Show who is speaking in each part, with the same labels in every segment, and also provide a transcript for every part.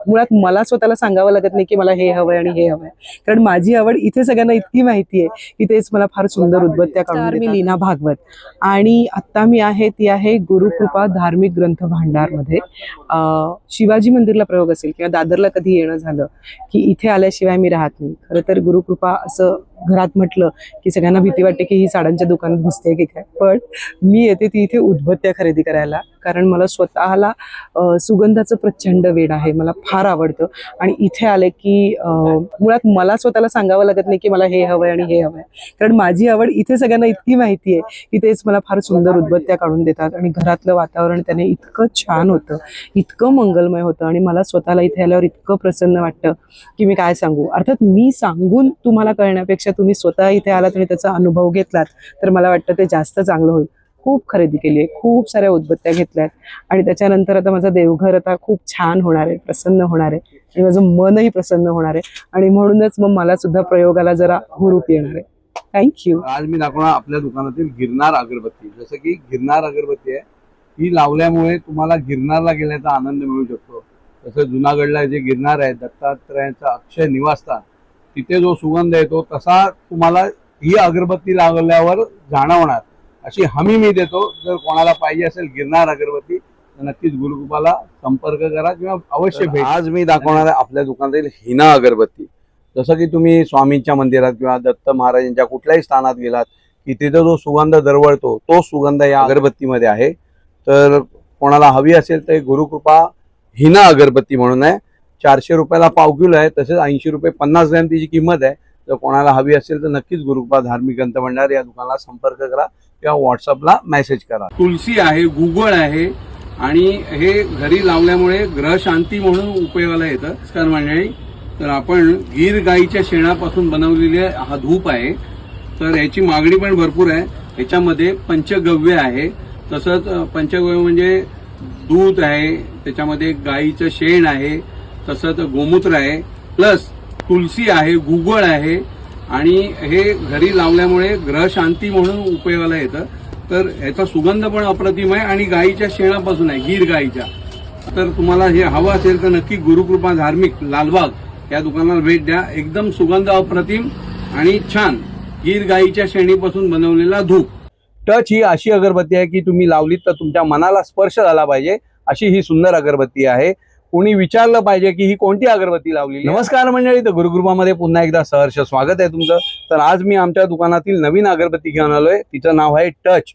Speaker 1: मुळात मला स्वतःला सांगावं लागत नाही की मला हे हवंय आणि हे हवंय, कारण माझी आवड इथे सगळ्यांना इतकी माहिती आहे की तेच मला फार सुंदर उदबत्त्या काढून देतात. मी लीना भागवत आणि आता मी आहे ती आहे गुरुकृपा धार्मिक ग्रंथ भांडारमध्ये. शिवाजी मंदिरला प्रयोग असेल किंवा दादरला कधी येणं झालं की इथे आल्याशिवाय मी राहत नाही. खरं तर गुरुकृपा असं घरात म्हटलं की सगळ्यांना भीती वाटते की ही साड्यांच्या दुकानात घुसते की काय, पण मी येते ती इथे उदबत्त्या खरेदी करायला, कारण मला स्वतःला सुगंधाचं प्रचंड वेड आहे, मला फार आवडतं. आणि इथे आले की मुळात मला स्वतःला सांगावं लागत नाही की मला हे हवंय आणि हे हवंय, कारण माझी आवड इथे सगळ्यांना इतकी माहिती आहे की तेच मला फार सुंदर उदबत्त्या काढून देतात. आणि घरातलं वातावरण त्याने इतकं छान होतं, इतकं मंगलमय होतं आणि मला स्वतःला इथे आल्यावर इतकं प्रसन्न वाटतं की मी काय सांगू. अर्थात मी सांगून तुम्हाला कळण्यापेक्षा तुम्ही स्वतः इथे आलात आणि त्याचा अनुभव घेतलात तर मला वाटतं ते जास्त चांगलं होईल. खूप खरेदी केली आहे, खूप साऱ्या उदबत्त्या घेतल्यात आणि त्याच्यानंतर आता माझं देवघर आता खूप छान होणार आहे, प्रसन्न होणार आहे आणि माझं मनही प्रसन्न होणार आहे आणि म्हणूनच मग मला सुद्धा प्रयोगाला जरा हुरूप येणार आहे. थँक्यू.
Speaker 2: आज मी दाखवणार आपल्या दुकानातील गिरनार अगरबत्ती. जसं की गिरनार अगरबत्ती आहे, ही लावल्यामुळे तुम्हाला गिरनारला गेल्याचा आनंद मिळू शकतो. जसं जुनागडला जे गिरनार आहे दत्तात्रयाचा अक्षय निवासस्थान, तिथे जो सुगंध येतो तसा तुम्हाला ही अगरबत्ती लावल्यावर जाणवणार, अशी हमी मी देतो. जर कोणाला पाहिजे असेल गिरनार अगरबत्ती तर नक्कीच गुरुकृपाला संपर्क करा किंवा अवश्य भेट. आज मी दाखवणार आहे आपल्या दुकानातील हिना अगरबत्ती. जसं की तुम्ही स्वामींच्या मंदिरात किंवा दत्त महाराजांच्या कुठल्याही स्थानात गेलात की तिथे जो सुगंध दरवळतो तो सुगंध या अगरबत्तीमध्ये आहे. तर कोणाला हवी असेल तर गुरुकृपा हिना अगरबत्ती म्हणून आहे. 400 रुपयाला पाव किलो आहे, तसेच 80 रुपये 50 ग्रॅम तिची किंमत आहे. तर कोणाला हवी असेल तर नक्कीच गुरुकृपा धार्मिक ग्रंथ भंडार या दुकानाला संपर्क करा किंवा व्हॉट्सअपला मेसेज करा. तुलसी आहे, गुगळ आहे आणि हे घरी लावल्यामुळे ग्रह शांती म्हणून उपयोगाला येतं. नमस्कार मंडळी, तर आपण गीर गाईच्या शेणापासून बनवलेले हा धूप आहे. तर याची मागणी पण भरपूर आहे. याच्यामध्ये पंचगव्य आहे, तसंच पंचगव्य म्हणजे दूध आहे, त्याच्यामध्ये गाईचं शेण आहे, तसंच गोमूत्र आहे, प्लस तुलसी आहे, गुगळ आहे आणि हे घरी लावल्यामुळे ग्रह शांती म्हणून उपयोगाला येतं. तर याचा सुगंध पण अप्रतिम आहे आणि गाईच्या शेणापासून आहे, गीर गाईच्या. तर तुम्हाला हे हवं असेल तर नक्की गुरुकृपा धार्मिक लालबाग या दुकानाला भेट द्या. एकदम सुगंध अप्रतिम आणि छान गीर गाईच्या शेणीपासून बनवलेला धूप. टच ही अशी अगरबत्ती आहे की तुम्ही लावलीत तर तुमच्या मनाला स्पर्श झाला पाहिजे, अशी ही सुंदर अगरबत्ती आहे. कोणी विचारलं पाहिजे की ही कोणती अगरबत्ती लावलेली. नमस्कार मंडळी, तर गुरुकृपामध्ये पुन्हा एकदा सहर्ष स्वागत आहे तुमचं. तर आज मी आमच्या दुकानातील नवीन अगरबत्ती घेऊन आलोय. तिचं नाव आहे टच.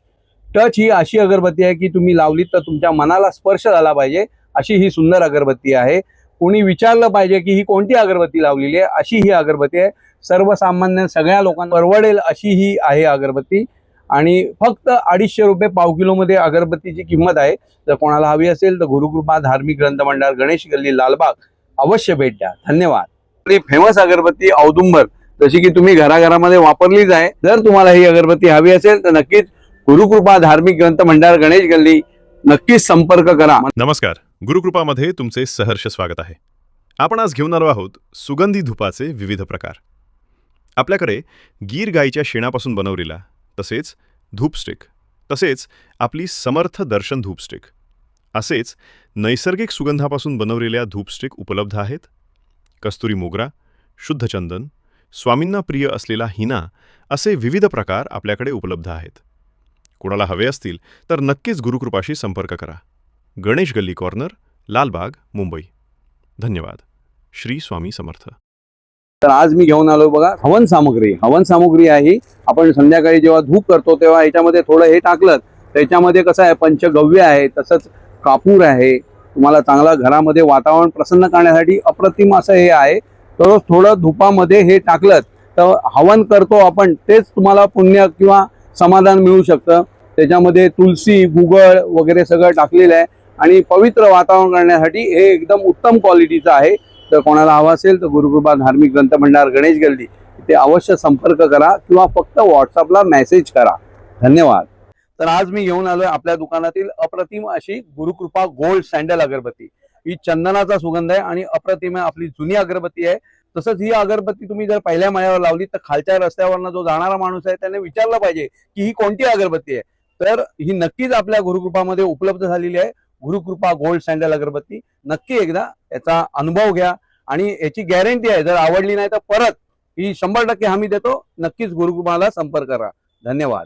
Speaker 2: टच ही अशी अगरबत्ती आहे की तुम्ही लावलीत तर तुमच्या मनाला स्पर्श झाला पाहिजे, अशी ही सुंदर अगरबत्ती आहे. कोणी विचारलं पाहिजे की ही कोणती अगरबत्ती लावलेली आहे, अशी ही अगरबत्ती आहे. सर्वसामान्य सगळ्या लोकांना परवडेल अशी ही आहे अगरबत्ती आणि फक्त 250 रुपये पाव किलोमध्ये अगरबत्तीची किंमत आहे. जर कोणाला हवी असेल तर गुरुकृपा धार्मिक ग्रंथ भंडार, गणेश गल्ली, लालबाग अवश्य भेट द्या. धन्यवाद. आणि फेमस अगरबत्ती औदुंबर, जशी की तुम्ही घराघरामध्ये वापरलीच आहे. जर तुम्हाला ही अगरबत्ती हवी असेल तर नक्कीच गुरुकृपा धार्मिक ग्रंथ भंडार, गणेश गल्ली नक्कीच संपर्क करा.
Speaker 3: नमस्कार, गुरुकृपामध्ये तुमचे सहर्ष स्वागत आहे. आपण आज घेऊन आलो आहोत सुगंधी धुपाचे विविध प्रकार. आपल्याकडे गीर गाईच्या शेणापासून बनवलेला, तसेच धूपस्टिक, तसेच आपली समर्थ दर्शन धूपस्टिक, असेच नैसर्गिक सुगंधापासून बनवलेल्या धूपस्टिक उपलब्ध आहेत. कस्तुरी मोगरा, शुद्ध चंदन, स्वामींना प्रिय असलेला हिना असे विविध प्रकार आपल्याकडे उपलब्ध आहेत. कोणाला हवे असतील तर नक्कीच गुरुकृपाशी संपर्क करा. गणेश गल्ली कॉर्नर, लालबाग, मुंबई. धन्यवाद. श्री स्वामी समर्थ.
Speaker 2: तर आज मी घेऊन आलो बघा हवन सामग्री. हवन सामग्री आहे, आपण संध्याकाळी जेव्हा धूप करतो तेव्हा याच्यामध्ये थोडं हे टाकलं, त्याच्यामध्ये कसं आहे पंचगव्य आहे, तसंच कापूर आहे. तुम्हाला चांगला घरामध्ये वातावरण प्रसन्न करण्यासाठी अप्रतिम असं हे आहे. तर थोडं धुपामध्ये हे टाकलं तर हवन करतो आपण, तेच तुम्हाला पुण्य किंवा समाधान मिळू शकतं. त्याच्यामध्ये तुलसी, गुगळ वगैरे सगळं टाकलेलं आहे आणि पवित्र वातावरण करण्यासाठी हे एकदम उत्तम क्वालिटीचं आहे. तर कोणाला हवा असेल तर गुरुकृपा धार्मिक ग्रंथ भंडार, गणेश गल्ली इथे अवश्य संपर्क करा किंवा फक्त व्हॉट्सअपला मेसेज करा. धन्यवाद. तर आज मी घेऊन आलोय आपल्या दुकानातील अप्रतिम अशी गुरुकृपा गोल्ड सॅन्डल अगरबत्ती. ही चंदनाचा सुगंध आहे आणि अप्रतिम आपली जुनी अगरबत्ती आहे. तसंच ही अगरबत्ती तुम्ही जर पहिल्या माळ्यावर लावली तर खालच्या रस्त्यावरनं जो जाणारा माणूस आहे त्याने विचारलं पाहिजे की ही कोणती अगरबत्ती आहे. तर ही नक्कीच आपल्या गुरुकृपामध्ये उपलब्ध झालेली आहे. गुरुकृपा गोल्ड सॅन्डल अगरबत्ती नक्की एकदा याचा अनुभव घ्या आणि याची गॅरंटी आहे, जर आवडली नाही तर परत ही 100% हमी देतो. नक्कीच गुरुकृपाला संपर्क करा. धन्यवाद.